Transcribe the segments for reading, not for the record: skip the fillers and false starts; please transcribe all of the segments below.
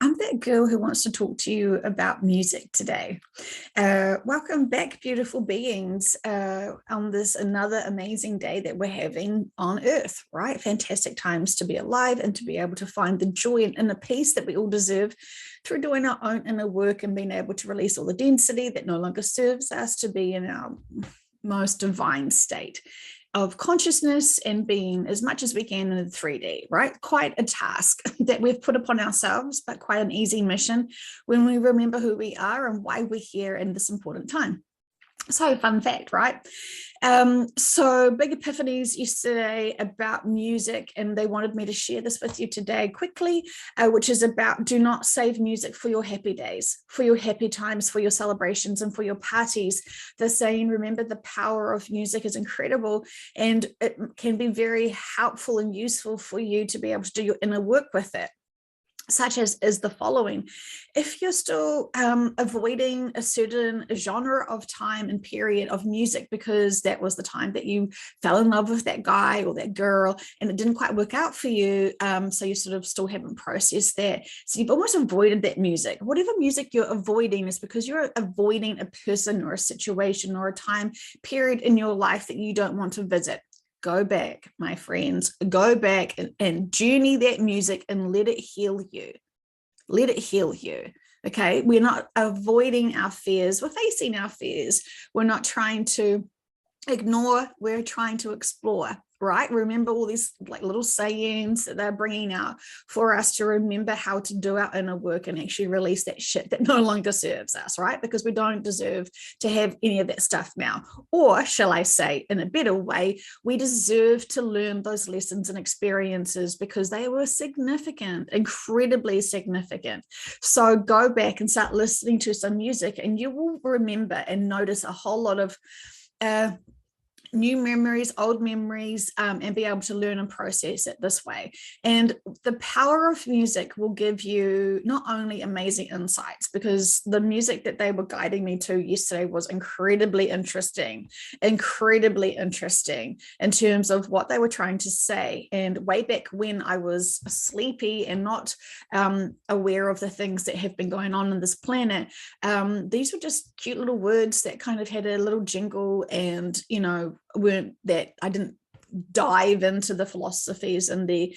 I'm that girl who wants to talk to you about music today. Welcome back, beautiful beings, on this another amazing day that we're having on Earth, right? Fantastic times to be alive and to be able to find the joy and inner peace that we all deserve through doing our own inner work and being able to release all the density that no longer serves us to be in our most divine state of consciousness and being as much as we can in 3D, right? Quite a task that we've put upon ourselves, but quite an easy mission when we remember who we are and why we're here in this important time. So fun fact, right? So big epiphanies yesterday about music, and they wanted me to share this with you today quickly, which is about do not save music for your happy days, for your happy times, for your celebrations, and for your parties. They're saying, remember, the power of music is incredible, and it can be very helpful and useful for you to be able to do your inner work with it. Such as is the following. If you're still avoiding a certain genre of time and period of music because that was the time that you fell in love with that guy or that girl and it didn't quite work out for you, so you sort of still haven't processed that, so you've almost avoided that music. Whatever music you're avoiding is because you're avoiding a person or a situation or a time period in your life that you don't want to visit. Go back, my friends, go back and journey that music and let it heal you. Let it heal you. Okay. We're not avoiding our fears. We're facing our fears. We're not trying to ignore. We're trying to explore. Right? Remember all these like little sayings that they're bringing out for us to remember how to do our inner work and actually release that shit that no longer serves us, right? Because we don't deserve to have any of that stuff now. Or shall I say, in a better way, we deserve to learn those lessons and experiences because they were significant, incredibly significant. So go back and start listening to some music and you will remember and notice a whole lot of new memories, old memories, and be able to learn and process it this way. And the power of music will give you not only amazing insights, because the music that they were guiding me to yesterday was incredibly interesting in terms of what they were trying to say. And way back when I was sleepy and not aware of the things that have been going on this planet, these were just cute little words that kind of had a little jingle and, weren't that I didn't dive into the philosophies and the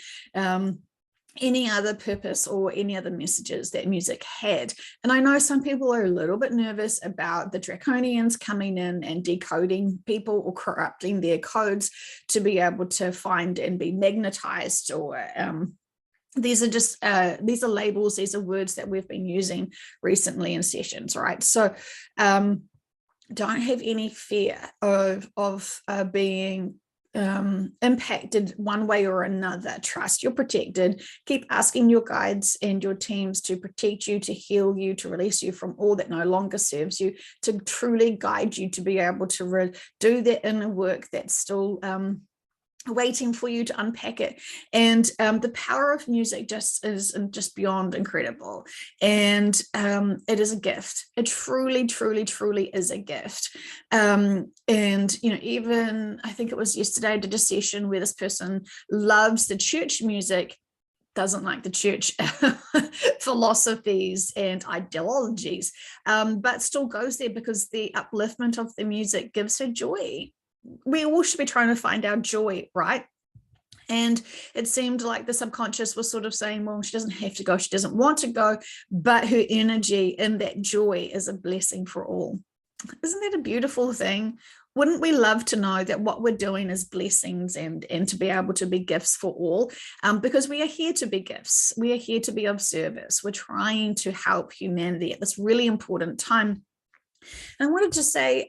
any other purpose or any other messages that music had. And I know some people are a little bit nervous about the draconians coming in and decoding people or corrupting their codes to be able to find and be magnetized, or these are labels, these are words that we've been using recently in sessions, right? So don't have any fear of being impacted one way or another. Trust you're protected. Keep asking your guides and your teams to protect you, to heal you, to release you from all that no longer serves you, to truly guide you to be able to do that inner work that's still waiting for you to unpack it. And the power of music just is just beyond incredible, and it is a gift. It truly is a gift. And even I think it was yesterday I did a session where this person loves the church music, doesn't like the church philosophies and ideologies, but still goes there because the upliftment of the music gives her joy. We all should be trying to find our joy, right? And it seemed like the subconscious was sort of saying, well, she doesn't have to go, she doesn't want to go, but her energy in that joy is a blessing for all. Isn't that a beautiful thing? Wouldn't we love to know that what we're doing is blessings and to be able to be gifts for all? Because we are here to be gifts. We are here to be of service. We're trying to help humanity at this really important time. And I wanted to say,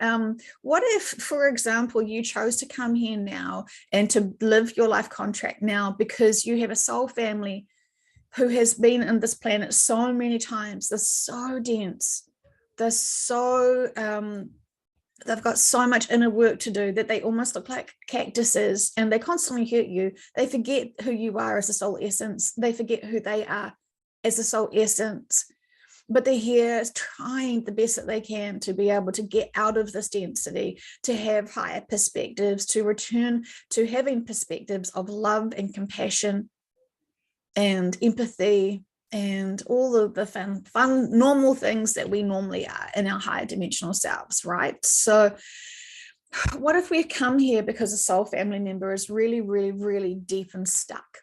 what if, for example, you chose to come here now and to live your life contract now because you have a soul family who has been in this planet so many times. They're so dense. They're so, they've got so much inner work to do that they almost look like cactuses and they constantly hurt you. They forget who you are as a soul essence. They forget who they are as a soul essence. But they're here trying the best that they can to be able to get out of this density, to have higher perspectives, to return to having perspectives of love and compassion and empathy and all of the fun, normal things that we normally are in our higher dimensional selves, right? So what if we come here because a soul family member is really, really, really deep and stuck?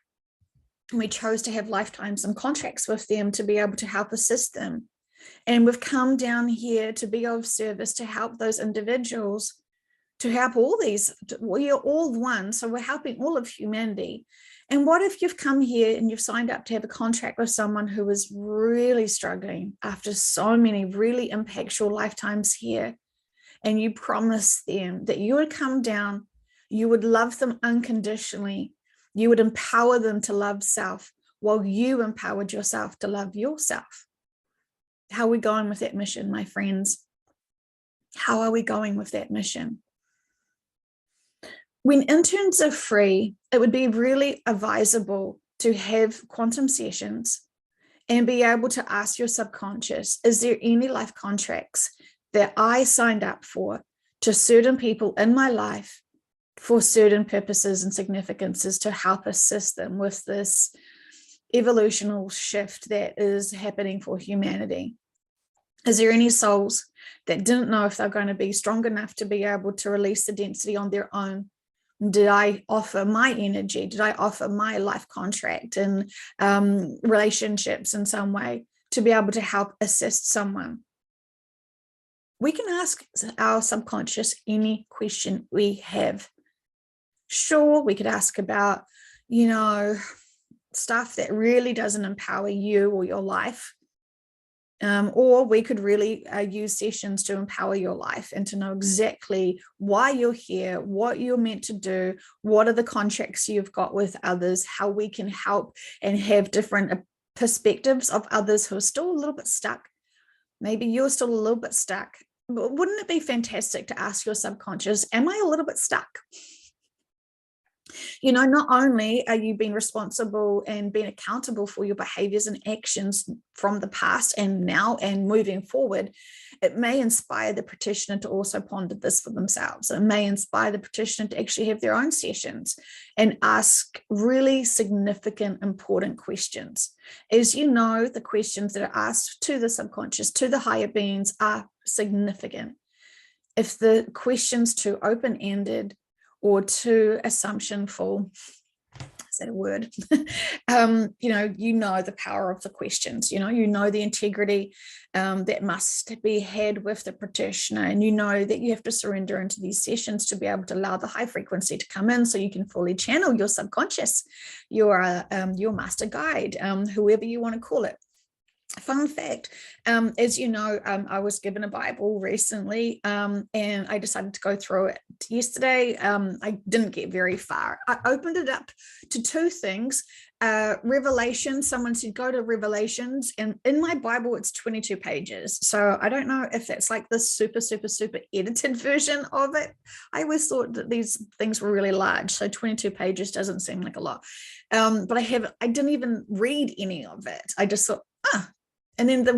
And we chose to have lifetimes and contracts with them to be able to help assist them. And we've come down here to be of service, to help those individuals, to help all these, we are all one. So we're helping all of humanity. And what if you've come here and you've signed up to have a contract with someone who is really struggling after so many really impactful lifetimes here, and you promise them that you would come down, you would love them unconditionally, you would empower them to love self while you empowered yourself to love yourself? How are we going with that mission, my friends? How are we going with that mission? When interns are free, it would be really advisable to have quantum sessions and be able to ask your subconscious, is there any life contracts that I signed up for to certain people in my life for certain purposes and significances to help assist them with this evolutional shift that is happening for humanity? Is there any souls that didn't know if they're going to be strong enough to be able to release the density on their own? Did I offer my energy? Did I offer my life contract and relationships in some way to be able to help assist someone? We can ask our subconscious any question we have. Sure, we could ask about, stuff that really doesn't empower you or your life. Or we could really use sessions to empower your life and to know exactly why you're here, what you're meant to do, what are the contracts you've got with others, how we can help and have different perspectives of others who are still a little bit stuck. Maybe you're still a little bit stuck. But wouldn't it be fantastic to ask your subconscious, am I a little bit stuck? Not only are you being responsible and being accountable for your behaviors and actions from the past and now and moving forward, it may inspire the practitioner to also ponder this for themselves. It may inspire the practitioner to actually have their own sessions and ask really significant, important questions. As you know, the questions that are asked to the subconscious, to the higher beings, are significant. If the question's too open-ended or too assumptionful, is that a word? The power of the questions, the integrity that must be had with the practitioner, and that you have to surrender into these sessions to be able to allow the high frequency to come in so you can fully channel your subconscious, your master guide, whoever you want to call it. Fun fact, as you know, I was given a Bible recently, and I decided to go through it yesterday. I didn't get very far. I opened it up to two things. Revelation, someone said go to Revelations, and in my Bible it's 22 pages. So I don't know if that's like the super, super, super edited version of it. I always thought that these things were really large, so 22 pages doesn't seem like a lot. But I didn't even read any of it. I just thought, and then the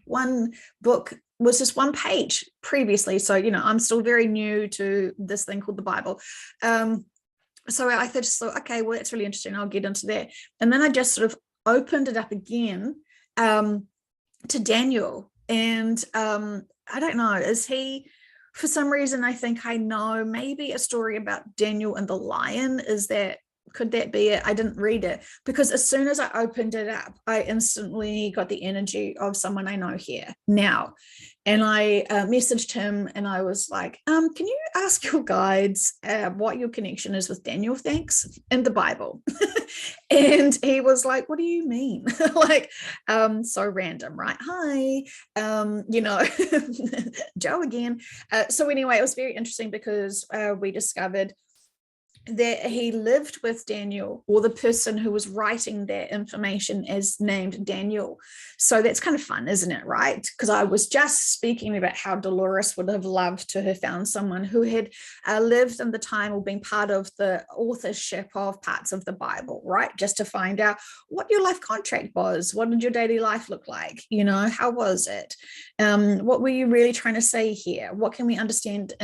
one book was just one page previously. So, I'm still very new to this thing called the Bible. So I just thought, okay, well, that's really interesting. I'll get into that. And then I just sort of opened it up again to Daniel. And I don't know, is he, for some reason, I think I know maybe a story about Daniel and the lion. Could that be it? I didn't read it because as soon as I opened it up, I instantly got the energy of someone I know here now. And I messaged him and I was like, can you ask your guides what your connection is with Daniel, thanks, in the Bible? And he was like, what do you mean? So random, right? Hi, Joe again. So anyway, it was very interesting because we discovered that he lived with Daniel, or the person who was writing that information is named Daniel. So that's kind of fun, isn't it? Right? Because I was just speaking about how Dolores would have loved to have found someone who had lived in the time or been part of the authorship of parts of the Bible, right? Just to find out what your life contract was. What did your daily life look like? How was it? What were you really trying to say here? What can we understand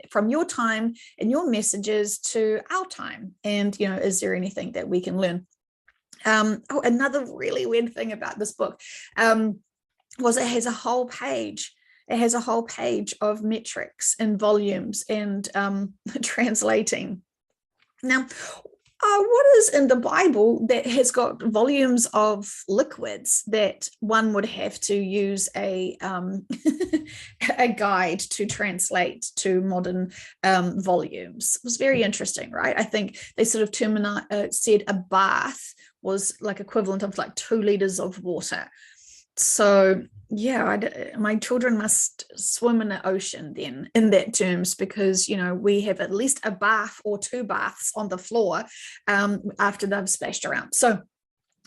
from your time and your messages to our time? And, is there anything that we can learn? Oh, another really weird thing about this book was it has a whole page. It has a whole page of metrics and volumes and translating. Now, what is in the Bible that has got volumes of liquids that one would have to use a a guide to translate to modern volumes? It was very interesting, right? I think they sort of said a bath was like equivalent of like 2 liters of water. So yeah, my children must swim in the ocean then in that terms, because we have at least a bath or 2 baths on the floor after they've splashed around. So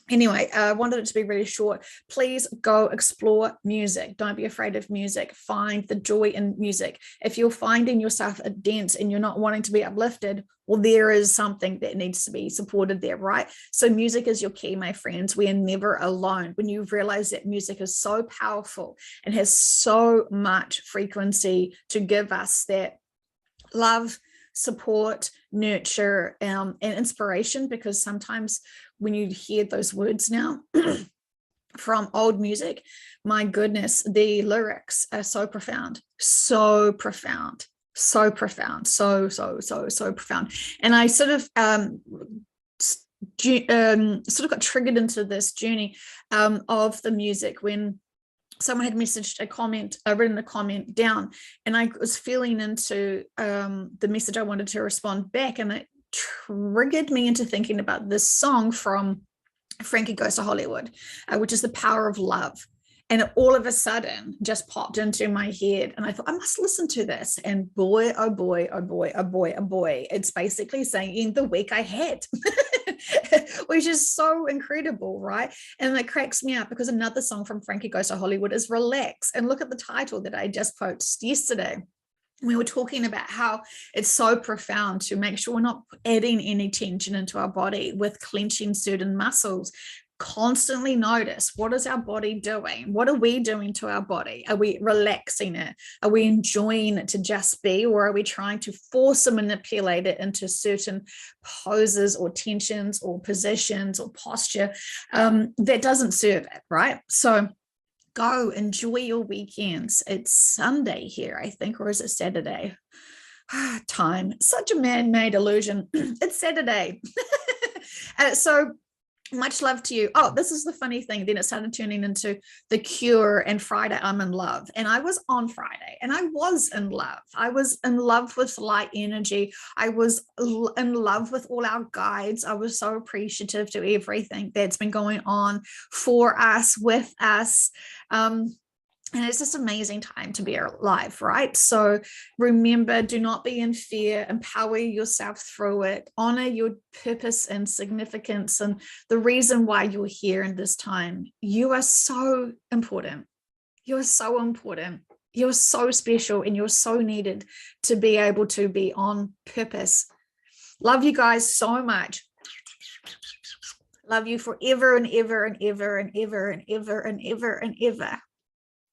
anyway, I wanted it to be really short. Please go explore music. Don't be afraid of music. Find the joy in music. If you're finding yourself a dent and you're not wanting to be uplifted, well, there is something that needs to be supported there, right? So music is your key, my friends. We are never alone. When you realize that music is so powerful and has so much frequency to give us that love, support, nurture, and inspiration, because sometimes when you hear those words now from old music, my goodness, the lyrics are so profound, so profound, so profound, so profound. And I sort of got triggered into this journey of the music when someone had messaged a comment, written a comment down, and I was feeling into the message I wanted to respond back, and it triggered me into thinking about this song from Frankie Goes to Hollywood, which is The Power of Love. And it all of a sudden just popped into my head, and I thought, I must listen to this. And boy, oh boy, oh boy, oh boy, oh boy, it's basically saying the week I had, which is so incredible, right? And it cracks me up because another song from Frankie Goes to Hollywood is Relax. And look at the title that I just posted yesterday. We were talking about how it's so profound to make sure we're not adding any tension into our body with clenching certain muscles. Constantly notice, what is our body doing? What are we doing to our body? Are we relaxing it? Are we enjoying it to just be, or are we trying to force and manipulate it into certain poses or tensions or positions or posture that doesn't serve it, right? So go enjoy your weekends. It's Sunday here, I think, or is it Saturday? Time, such a man-made illusion. It's Saturday. So much love to you. Oh, this is the funny thing. Then it started turning into The Cure and Friday, I'm in love. And I was on Friday and I was in love. I was in love with light energy. I was in love with all our guides. I was so appreciative to everything that's been going on for us, with us. And it's just an amazing time to be alive, right? So remember, do not be in fear, empower yourself through it, honor your purpose and significance and the reason why you're here in this time. You are so important. You're so important. You're so special, and you're so needed to be able to be on purpose. Love you guys so much. Love you forever and ever and ever and ever and ever and ever and ever.